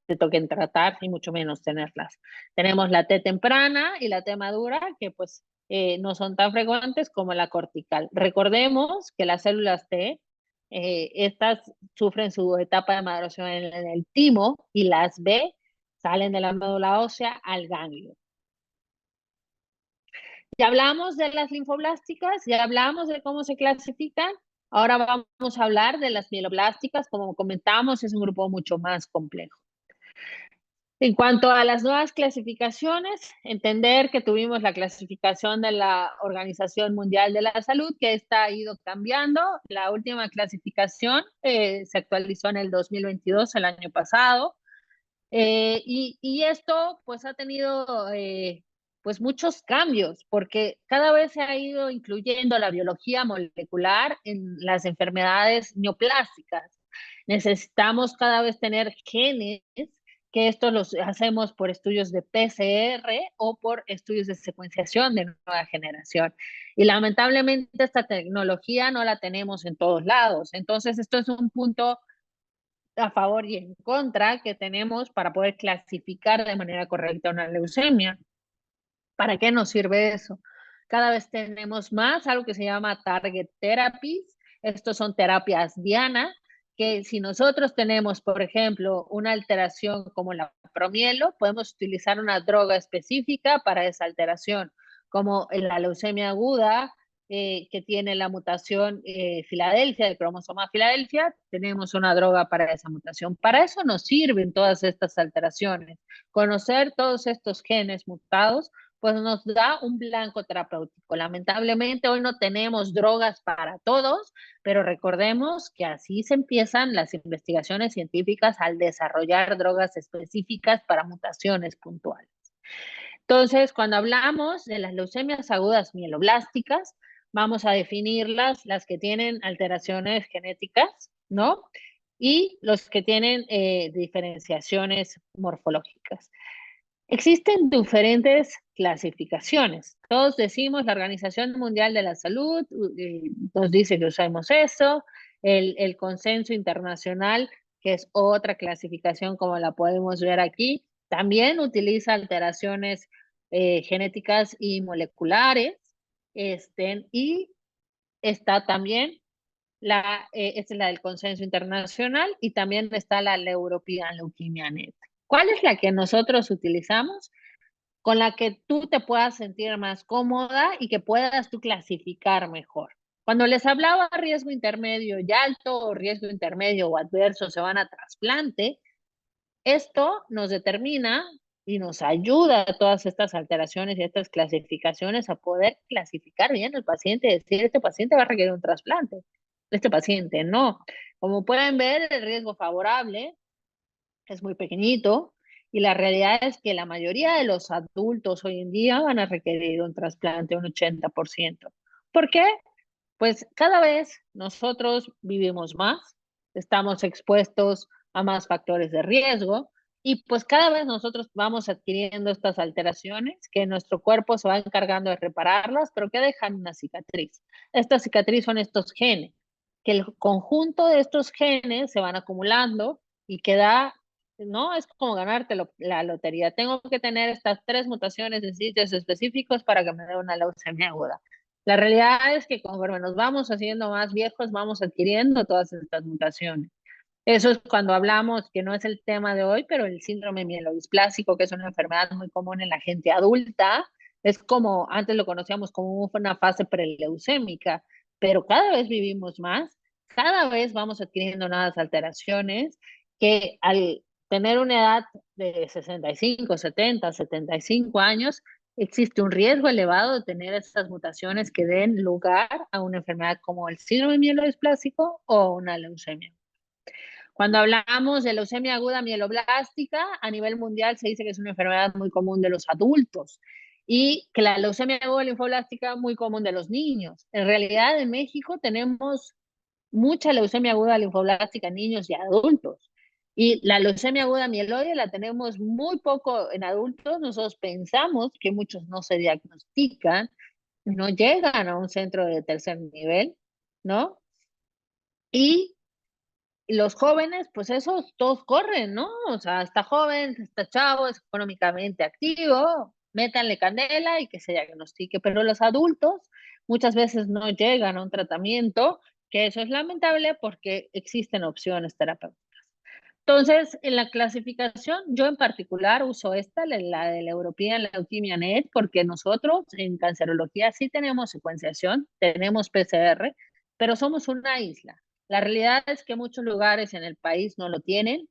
te toquen tratar, y mucho menos tenerlas. Tenemos la T temprana y la T madura, que pues no son tan frecuentes como la cortical. Recordemos que las células T, estas sufren su etapa de maduración en el timo, y las B salen de la médula ósea al ganglio. Ya hablamos de las linfoblásticas, ya hablamos de cómo se clasifican. Ahora vamos a hablar de las mieloblásticas. Como comentamos, es un grupo mucho más complejo. En cuanto a las nuevas clasificaciones, entender que tuvimos la clasificación de la Organización Mundial de la Salud, que esta ha ido cambiando. La última clasificación se actualizó en el 2022, el año pasado. Y esto pues ha tenido pues muchos cambios, porque cada vez se ha ido incluyendo la biología molecular en las enfermedades neoplásicas. Necesitamos cada vez tener genes, que esto los hacemos por estudios de PCR o por estudios de secuenciación de nueva generación. Y lamentablemente esta tecnología no la tenemos en todos lados. Entonces, esto es un punto a favor y en contra que tenemos para poder clasificar de manera correcta una leucemia. ¿Para qué nos sirve eso? Cada vez tenemos más algo que se llama target therapies. Estos son terapias diana, que si nosotros tenemos, por ejemplo, una alteración como la promielo, podemos utilizar una droga específica para esa alteración, como en la leucemia aguda, que tiene la mutación Filadelfia, del cromosoma Filadelfia, tenemos una droga para esa mutación. Para eso nos sirven todas estas alteraciones. Conocer todos estos genes mutados pues nos da un blanco terapéutico. Lamentablemente hoy no tenemos drogas para todos, pero recordemos que así se empiezan las investigaciones científicas al desarrollar drogas específicas para mutaciones puntuales. Entonces, cuando hablamos de las leucemias agudas mieloblásticas, vamos a definirlas, las que tienen alteraciones genéticas, ¿no? Y los que tienen diferenciaciones morfológicas. Existen diferentes clasificaciones. Todos decimos, la Organización Mundial de la Salud nos dice que usamos eso, el consenso internacional, que es otra clasificación como la podemos ver aquí, también utiliza alteraciones genéticas y moleculares, y está también esta es la del consenso internacional y también está la European Leukemia Net. ¿Cuál es la que nosotros utilizamos? Con la que tú te puedas sentir más cómoda y que puedas tú clasificar mejor. Cuando les hablaba riesgo intermedio y alto, o riesgo intermedio o adverso, se van a trasplante, esto nos determina y nos ayuda a todas estas alteraciones y estas clasificaciones a poder clasificar bien al paciente, decir, este paciente va a requerir un trasplante, este paciente no. Como pueden ver, el riesgo favorable es muy pequeñito y la realidad es que la mayoría de los adultos hoy en día van a requerir un trasplante, un 80%. ¿Por qué? Pues cada vez nosotros vivimos más, estamos expuestos a más factores de riesgo y pues cada vez nosotros vamos adquiriendo estas alteraciones que nuestro cuerpo se va encargando de repararlas, pero que dejan una cicatriz. Esta cicatriz son estos genes, que el conjunto de estos genes se van acumulando y queda, ¿no? Es como ganarte la lotería. Tengo que tener estas 3 mutaciones en sitios específicos para que me dé una leucemia aguda. La realidad es que conforme nos vamos haciendo más viejos, vamos adquiriendo todas estas mutaciones. Eso es cuando hablamos, que no es el tema de hoy, pero el síndrome mielodisplásico, que es una enfermedad muy común en la gente adulta, es como, antes lo conocíamos como una fase preleucémica, pero cada vez vivimos más, cada vez vamos adquiriendo nuevas alteraciones que al tener una edad de 65, 70, 75 años, existe un riesgo elevado de tener estas mutaciones que den lugar a una enfermedad como el síndrome mielodisplásico o una leucemia. Cuando hablamos de leucemia aguda mieloblástica, a nivel mundial se dice que es una enfermedad muy común de los adultos y que la leucemia aguda linfoblástica es muy común de los niños. En realidad, en México tenemos mucha leucemia aguda linfoblástica en niños y adultos. Y la leucemia aguda mieloide la tenemos muy poco en adultos. Nosotros pensamos que muchos no se diagnostican, no llegan a un centro de tercer nivel, ¿no? Y los jóvenes, pues esos todos corren, ¿no? O sea, está joven, está chavo, es económicamente activo, métanle candela y que se diagnostique. Pero los adultos muchas veces no llegan a un tratamiento, que eso es lamentable porque existen opciones terapéuticas. Entonces, en la clasificación, yo en particular uso esta, la de la European Leukemia Net, porque nosotros en cancerología sí tenemos secuenciación, tenemos PCR, pero somos una isla. La realidad es que muchos lugares en el país no lo tienen,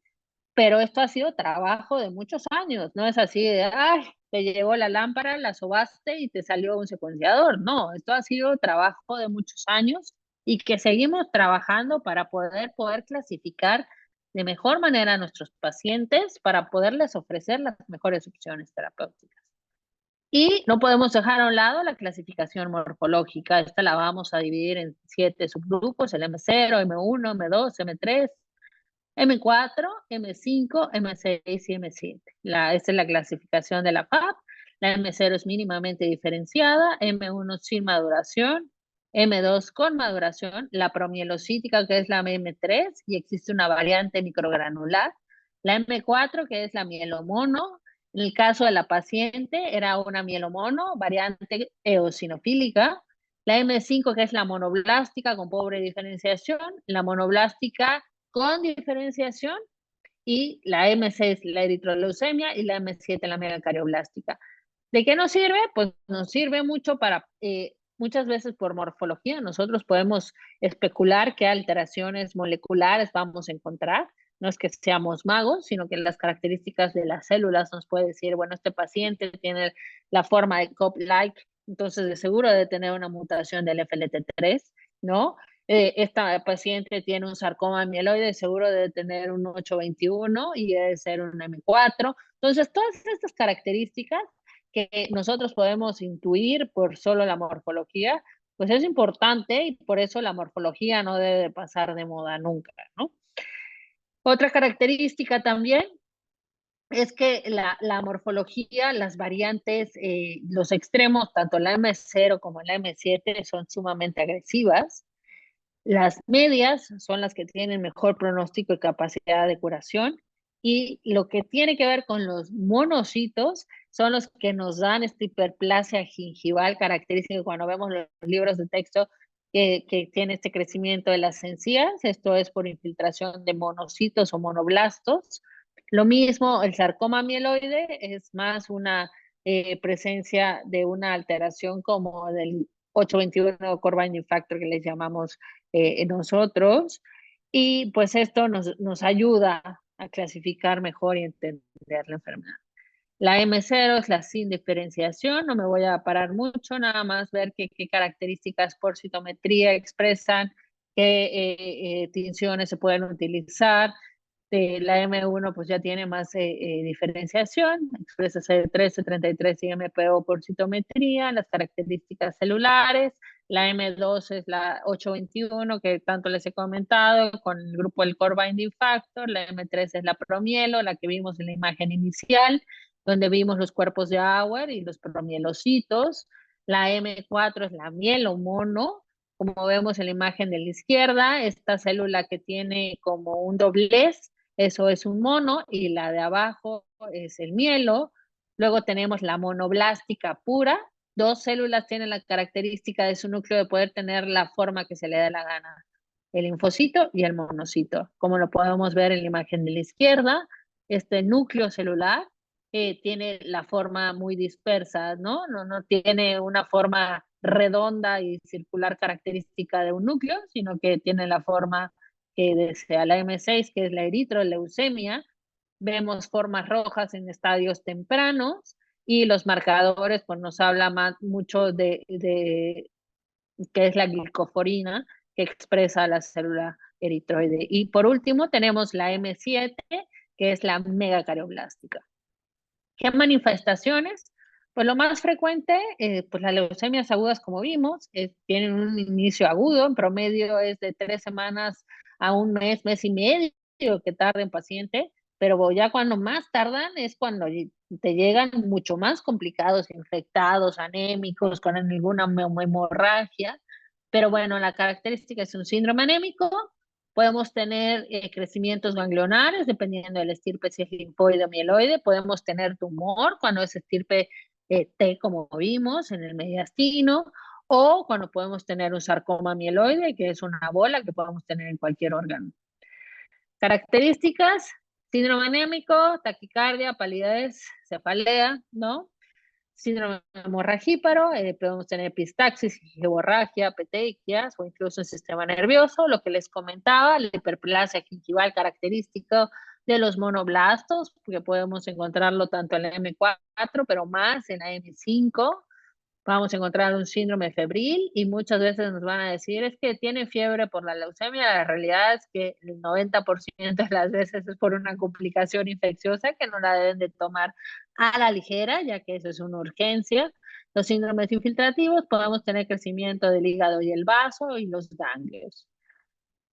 pero esto ha sido trabajo de muchos años, no es así de, ay, te llegó la lámpara, la sobaste y te salió un secuenciador. No, esto ha sido trabajo de muchos años y que seguimos trabajando para poder clasificar de mejor manera a nuestros pacientes para poderles ofrecer las mejores opciones terapéuticas. Y no podemos dejar a un lado la clasificación morfológica. Esta la vamos a dividir en 7 subgrupos: el M0, M1, M2, M3, M4, M5, M6 y M7. Esta es la clasificación de la FAB. La M0 es mínimamente diferenciada, M1 sin maduración, M2 con maduración, la promielocítica, que es la M3, y existe una variante microgranular, la M4, que es la mielomono. En el caso de la paciente, era una mielomono, variante eosinofílica. La M5, que es la monoblástica con pobre diferenciación, la monoblástica con diferenciación, y la M6, la eritroleucemia, y la M7, la megacarioblástica. ¿De qué nos sirve? Pues nos sirve mucho para, muchas veces por morfología, nosotros podemos especular qué alteraciones moleculares vamos a encontrar. No es que seamos magos, sino que las características de las células nos puede decir, bueno, este paciente tiene la forma de COP-like, entonces de seguro debe tener una mutación del FLT3, ¿no? Esta paciente tiene un sarcoma mieloide, seguro debe tener un 821 y debe ser un M4. Entonces, todas estas características que nosotros podemos intuir por solo la morfología, pues es importante, y por eso la morfología no debe pasar de moda nunca, ¿no? Otra característica también es que la morfología, las variantes, los extremos, tanto la M0 como la M7, son sumamente agresivas. Las medias son las que tienen mejor pronóstico y capacidad de curación. Y lo que tiene que ver con los monocitos son los que nos dan esta hiperplasia gingival característica cuando vemos los libros de texto que tiene este crecimiento de las encías. Esto es por infiltración de monocitos o monoblastos. Lo mismo, el sarcoma mieloide es más una presencia de una alteración como del 821 core binding factor que les llamamos nosotros, y pues esto nos ayuda a clasificar mejor y entender la enfermedad. La M0 es la sin diferenciación, no me voy a parar mucho, nada más ver qué características por citometría expresan, qué tinciones se pueden utilizar. La M1 pues ya tiene más diferenciación, expresa CD3, C33 y MPO por citometría, las características celulares. La M2 es la 821 que tanto les he comentado, con el grupo del core binding factor. La M3 es la promielo, la que vimos en la imagen inicial, donde vimos los cuerpos de Auer y los promielocitos. La M4 es la mielomono, como vemos en la imagen de la izquierda, esta célula que tiene como un doblez, eso es un mono, y la de abajo es el mielo. Luego tenemos la monoblástica pura. Dos células tienen la característica de su núcleo de poder tener la forma que se le dé la gana: el linfocito y el monocito. Como lo podemos ver en la imagen de la izquierda, este núcleo celular tiene la forma muy dispersa, ¿no? No tiene una forma redonda y circular característica de un núcleo, sino que tiene la forma que desea la M6, que es la eritroleucemia. Vemos formas rojas en estadios tempranos, y los marcadores pues nos habla mucho de que es la glicoforina que expresa la célula eritroide. Y por último tenemos la M7, que es la megacarioblástica. ¿Qué manifestaciones? Pues lo más frecuente, pues las leucemias agudas, como vimos, tienen un inicio agudo, en promedio es de 3 semanas a un mes, mes y medio que tarda en paciente, pero ya cuando más tardan es cuando te llegan mucho más complicados, infectados, anémicos, con alguna hemorragia. Pero bueno, la característica es un síndrome anémico. Podemos tener crecimientos ganglionares, dependiendo del estirpe, si es linfoide o mieloide. Podemos tener tumor cuando es estirpe T, como vimos en el mediastino, o cuando podemos tener un sarcoma mieloide, que es una bola que podemos tener en cualquier órgano. Características: síndrome anémico, taquicardia, palidez, cefalea, ¿no? Síndrome hemorragíparo, podemos tener epistaxis, hemorragia, petequias o incluso el sistema nervioso. Lo que les comentaba, la hiperplasia gingival característico de los monoblastos, que podemos encontrarlo tanto en la M4, pero más en la M5. vamos a encontrar un síndrome febril y muchas veces nos van a decir es que tiene fiebre por la leucemia. La realidad es que el 90% de las veces es por una complicación infecciosa que no la deben de tomar a la ligera, ya que eso es una urgencia. Los síndromes infiltrativos podemos tener crecimiento del hígado y el vaso y los ganglios.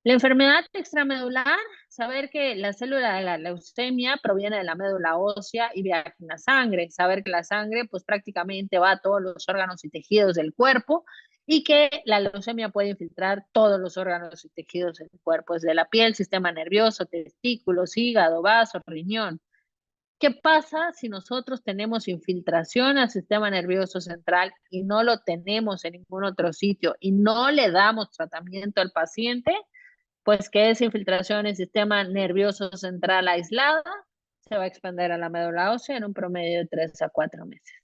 La enfermedad extramedular, saber que la célula de la leucemia proviene de la médula ósea y viaja en la sangre. Saber que la sangre pues prácticamente va a todos los órganos y tejidos del cuerpo y que la leucemia puede infiltrar todos los órganos y tejidos del cuerpo, desde la piel, sistema nervioso, testículos, hígado, vaso, riñón. ¿Qué pasa si nosotros tenemos infiltración al sistema nervioso central y no lo tenemos en ningún otro sitio y no le damos tratamiento al paciente? Pues que esa infiltración en el sistema nervioso central aislada se va a expandir a la médula ósea en un promedio de 3 a 4 meses.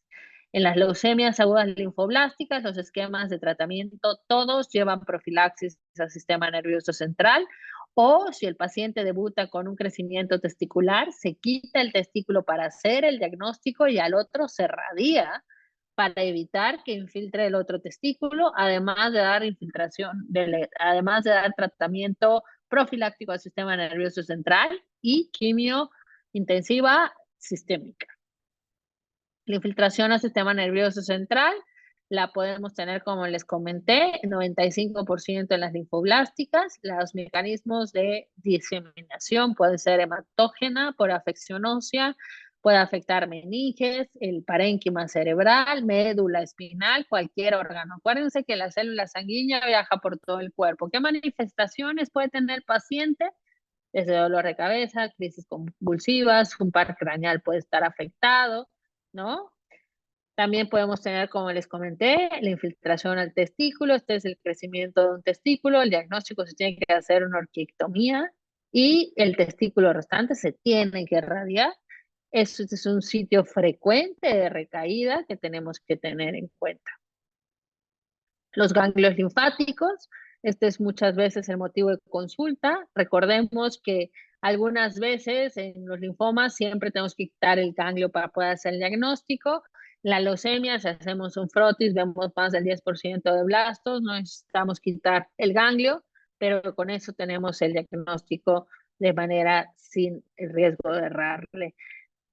En las leucemias agudas linfoblásticas, los esquemas de tratamiento todos llevan profilaxis al sistema nervioso central, o si el paciente debuta con un crecimiento testicular, se quita el testículo para hacer el diagnóstico y al otro se radia para evitar que infiltre el otro testículo, además de dar además de dar tratamiento profiláctico al sistema nervioso central y quimio intensiva sistémica. La infiltración al sistema nervioso central la podemos tener, como les comenté, 95% en las linfoblásticas. Los mecanismos de diseminación pueden ser hematógena por afección ósea, puede afectar meninges, el parénquima cerebral, médula espinal, cualquier órgano. Acuérdense que la célula sanguínea viaja por todo el cuerpo. ¿Qué manifestaciones puede tener el paciente? Desde dolor de cabeza, crisis convulsivas, un par craneal puede estar afectado, ¿no? También podemos tener, como les comenté, la infiltración al testículo. Este es el crecimiento de un testículo. El diagnóstico se tiene que hacer una orquiectomía y el testículo restante se tiene que irradiar. Este es un sitio frecuente de recaída que tenemos que tener en cuenta. Los ganglios linfáticos, este es muchas veces el motivo de consulta. Recordemos que algunas veces en los linfomas siempre tenemos que quitar el ganglio para poder hacer el diagnóstico. La leucemia, si hacemos un frotis, vemos más del 10% de blastos, no necesitamos quitar el ganglio, pero con eso tenemos el diagnóstico de manera sin el riesgo de errarle.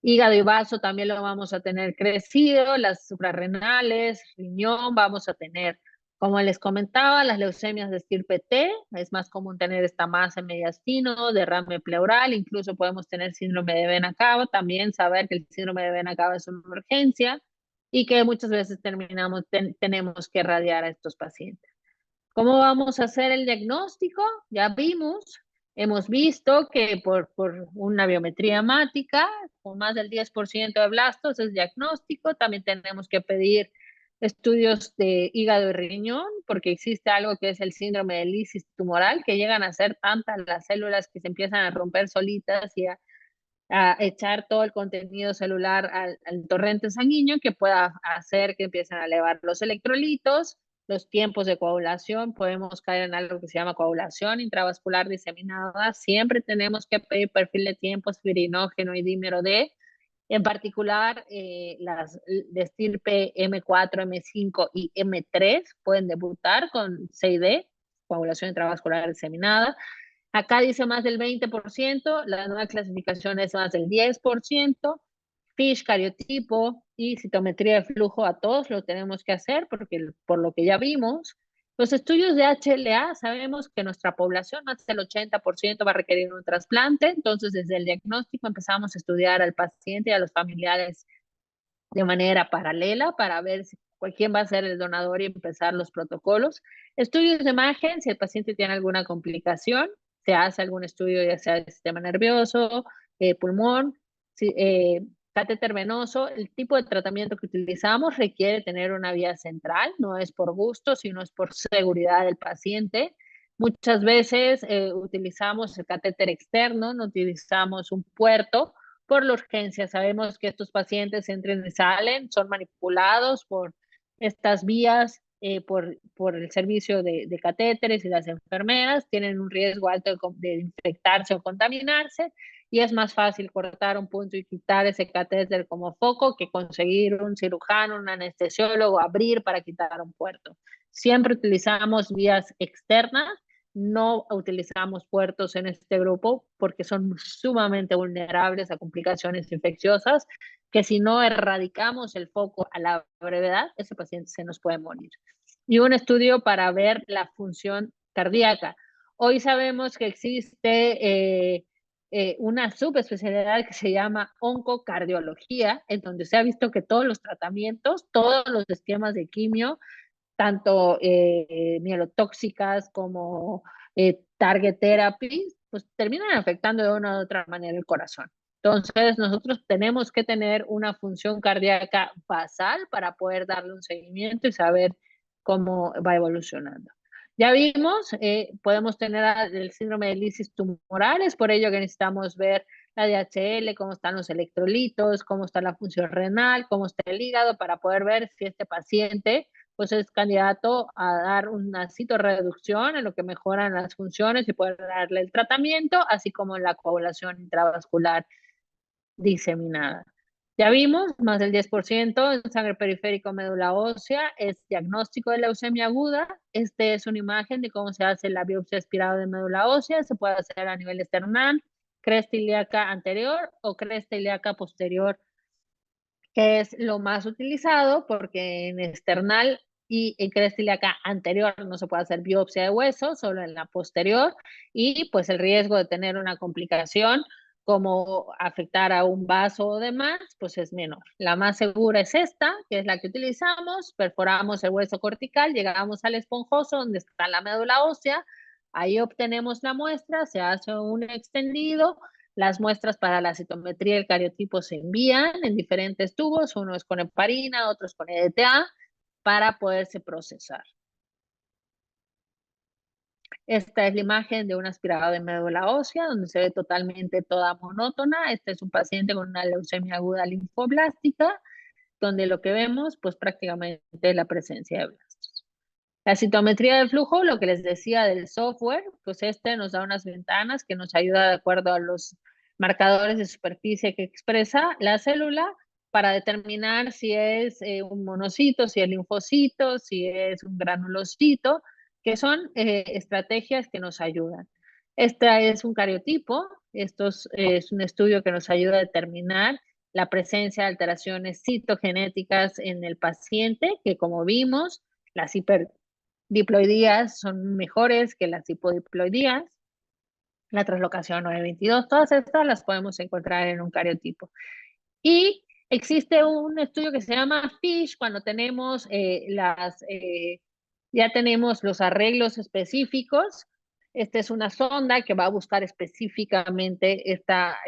Hígado y vaso también lo vamos a tener crecido, las suprarrenales, riñón, vamos a tener, como les comentaba, las leucemias de estirpe T, es más común tener esta masa en mediastino, derrame pleural, incluso podemos tener síndrome de vena cava, también saber que el síndrome de vena cava es una emergencia y que muchas veces tenemos que radiar a estos pacientes. ¿Cómo vamos a hacer el diagnóstico? Ya vimos, hemos visto que por una biometría hemática, con más del 10% de blastos es diagnóstico. También tenemos que pedir estudios de hígado y riñón, porque existe algo que es el síndrome de lisis tumoral, que llegan a ser tantas las células que se empiezan a romper solitas y a echar todo el contenido celular al torrente sanguíneo que pueda hacer que empiecen a elevar los electrolitos, los tiempos de coagulación. Podemos caer en algo que se llama coagulación intravascular diseminada. Siempre tenemos que pedir perfil de tiempos firinógeno y dímero D. En particular, las de estirpe M4, M5 y M3 pueden debutar con CID, coagulación intravascular diseminada. Acá dice más del 20%, la nueva clasificación es más del 10%. FISH, cariotipo y citometría de flujo a todos lo tenemos que hacer porque por lo que ya vimos. Los estudios de HLA, sabemos que nuestra población, más del 80% va a requerir un trasplante, entonces desde el diagnóstico empezamos a estudiar al paciente y a los familiares de manera paralela para ver quién va a ser el donador y empezar los protocolos. Estudios de imagen, si el paciente tiene alguna complicación, se hace algún estudio ya sea del sistema nervioso, pulmón, catéter venoso. El tipo de tratamiento que utilizamos requiere tener una vía central, no es por gusto, sino es por seguridad del paciente. Muchas veces utilizamos el catéter externo, no utilizamos un puerto por la urgencia. Sabemos que estos pacientes entran y salen, son manipulados por estas vías, por el servicio de catéteres y las enfermeras, tienen un riesgo alto de infectarse o contaminarse y es más fácil cortar un punto y quitar ese catéter como foco que conseguir un cirujano, un anestesiólogo, abrir para quitar un puerto. Siempre utilizamos vías externas, no utilizamos puertos en este grupo porque son sumamente vulnerables a complicaciones infecciosas, que si no erradicamos el foco a la brevedad, ese paciente se nos puede morir. Y un estudio para ver la función cardíaca. Hoy sabemos que existe una subespecialidad que se llama oncocardiología, en donde se ha visto que todos los tratamientos, todos los esquemas de quimio, tanto mielotóxicas como target therapy, pues terminan afectando de una u otra manera el corazón. Entonces, nosotros tenemos que tener una función cardíaca basal para poder darle un seguimiento y saber cómo va evolucionando. Ya vimos, podemos tener el síndrome de lisis tumorales, por ello que necesitamos ver la DHL, cómo están los electrolitos, cómo está la función renal, cómo está el hígado, para poder ver si este paciente pues es candidato a dar una citorreducción en lo que mejoran las funciones y poder darle el tratamiento, así como la coagulación intravascular diseminada. Ya vimos, más del 10% en sangre periférico médula ósea es diagnóstico de leucemia aguda. Este es una imagen de cómo se hace la biopsia aspirada de médula ósea. Se puede hacer a nivel external, cresta ilíaca anterior o cresta ilíaca posterior, que es lo más utilizado porque en external y en cresta ilíaca anterior no se puede hacer biopsia de hueso, solo en la posterior, y pues el riesgo de tener una complicación como afectar a un vaso o demás, pues es menor. La más segura es esta, que es la que utilizamos, perforamos el hueso cortical, llegamos al esponjoso donde está la médula ósea, ahí obtenemos la muestra, se hace un extendido, las muestras para la citometría del cariotipo se envían en diferentes tubos, uno es con heparina, otro es con EDTA, para poderse procesar. Esta es la imagen de un aspirado de médula ósea, donde se ve totalmente toda monótona. Este es un paciente con una leucemia aguda linfoblástica, donde lo que vemos, pues prácticamente es la presencia de blastos. La citometría de flujo, lo que les decía del software, pues este nos da unas ventanas que nos ayuda de acuerdo a los marcadores de superficie que expresa la célula para determinar si es un monocito, si es linfocito, si es un granulocito, que son estrategias que nos ayudan. Este es un cariotipo, esto es un estudio que nos ayuda a determinar la presencia de alteraciones citogenéticas en el paciente, que como vimos, las hiperdiploidías son mejores que las hipodiploidías, la translocación 922, todas estas las podemos encontrar en un cariotipo. Y existe un estudio que se llama FISH cuando tenemos ya tenemos los arreglos específicos. Esta es una sonda que va a buscar específicamente esta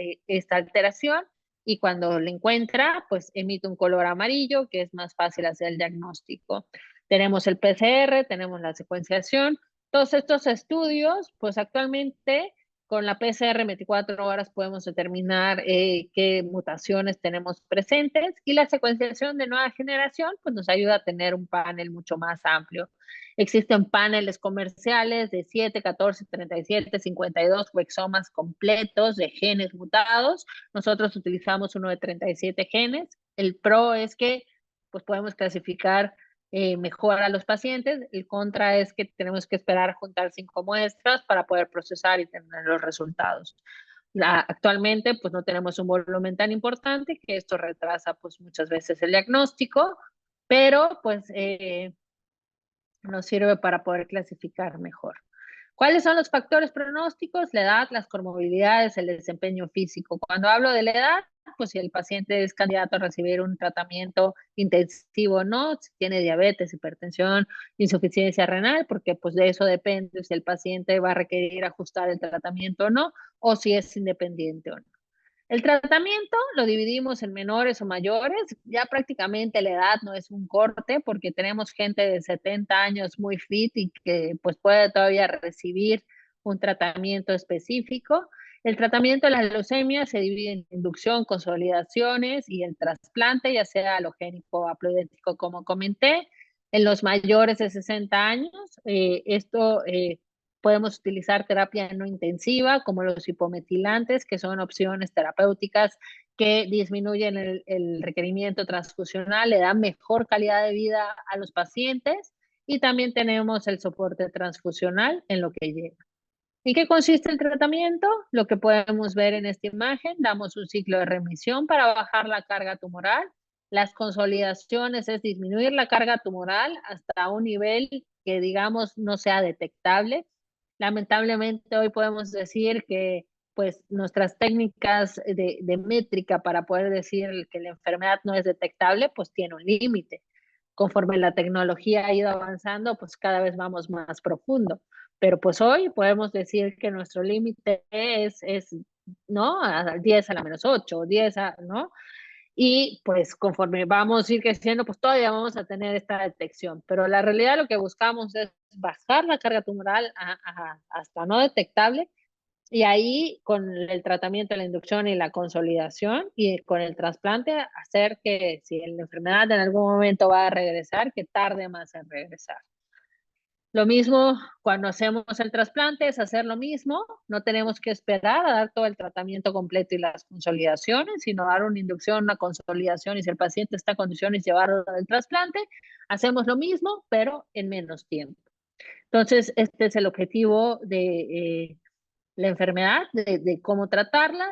alteración y cuando la encuentra, pues emite un color amarillo que es más fácil hacer el diagnóstico. Tenemos el PCR, tenemos la secuenciación. Todos estos estudios, pues actualmente con la PCR 24 horas podemos determinar qué mutaciones tenemos presentes y la secuenciación de nueva generación pues nos ayuda a tener un panel mucho más amplio. Existen paneles comerciales de 7, 14, 37, 52 exomas completos de genes mutados. Nosotros utilizamos uno de 37 genes. El pro es que pues podemos clasificar mejor a los pacientes. El contra es que tenemos que esperar juntar 5 muestras para poder procesar y tener los resultados. Actualmente pues no tenemos un volumen tan importante que esto retrasa pues muchas veces el diagnóstico, pero pues nos sirve para poder clasificar mejor. ¿Cuáles son los factores pronósticos? La edad, las comorbilidades, el desempeño físico. Cuando hablo de la edad, pues si el paciente es candidato a recibir un tratamiento intensivo o no, si tiene diabetes, hipertensión, insuficiencia renal, porque pues de eso depende si el paciente va a requerir ajustar el tratamiento o no, o si es independiente o no. El tratamiento lo dividimos en menores o mayores. Ya prácticamente la edad no es un corte porque tenemos gente de 70 años muy fit y que pues puede todavía recibir un tratamiento específico. El tratamiento de la leucemia se divide en inducción, consolidaciones y el trasplante, ya sea halogénico o haploidéntico, como comenté. En los mayores de 60 años, esto Podemos utilizar terapia no intensiva, como los hipometilantes, que son opciones terapéuticas que disminuyen el requerimiento transfusional, le dan mejor calidad de vida a los pacientes. Y también tenemos el soporte transfusional en lo que llega. ¿En qué consiste el tratamiento? Lo que podemos ver en esta imagen, damos un ciclo de remisión para bajar la carga tumoral. Las consolidaciones es disminuir la carga tumoral hasta un nivel que, digamos, no sea detectable. Lamentablemente hoy podemos decir que pues nuestras técnicas de métrica para poder decir que la enfermedad no es detectable, pues tiene un límite. Conforme la tecnología ha ido avanzando, pues cada vez vamos más profundo. Pero pues hoy podemos decir que nuestro límite es, ¿no? A 10 a la menos 8, 10 a, ¿no? Y pues conforme vamos a ir creciendo, pues todavía vamos a tener esta detección. Pero la realidad lo que buscamos es bajar la carga tumoral hasta no detectable y ahí con el tratamiento, la inducción y la consolidación y con el trasplante hacer que si la enfermedad en algún momento va a regresar, que tarde más en regresar. Lo mismo cuando hacemos el trasplante, es hacer lo mismo, no tenemos que esperar a dar todo el tratamiento completo y las consolidaciones, sino dar una inducción, una consolidación y si el paciente está en condiciones de llevarlo al trasplante, hacemos lo mismo, pero en menos tiempo. Entonces, este es el objetivo de la enfermedad, de cómo tratarla,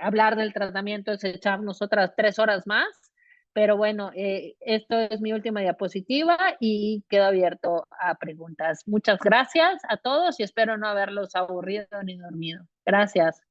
hablar del tratamiento es echarnos otras 3 horas más, pero bueno, esto es mi última diapositiva y quedo abierto a preguntas. Muchas gracias a todos y espero no haberlos aburrido ni dormido. Gracias.